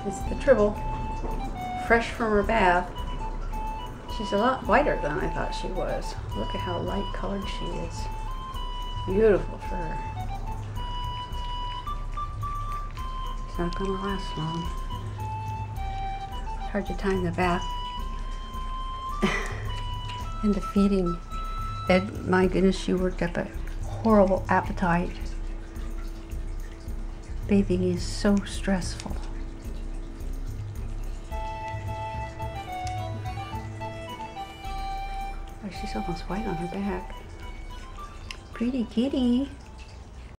It's the Tribble, fresh from her bath. She's a lot whiter than I thought she was. Look at how light colored she is. Beautiful fur. It's not gonna last long. Hard to time the bath and the feeding. And my goodness, she worked up a horrible appetite. Bathing is so stressful. Oh, she's almost white on her back. Pretty kitty.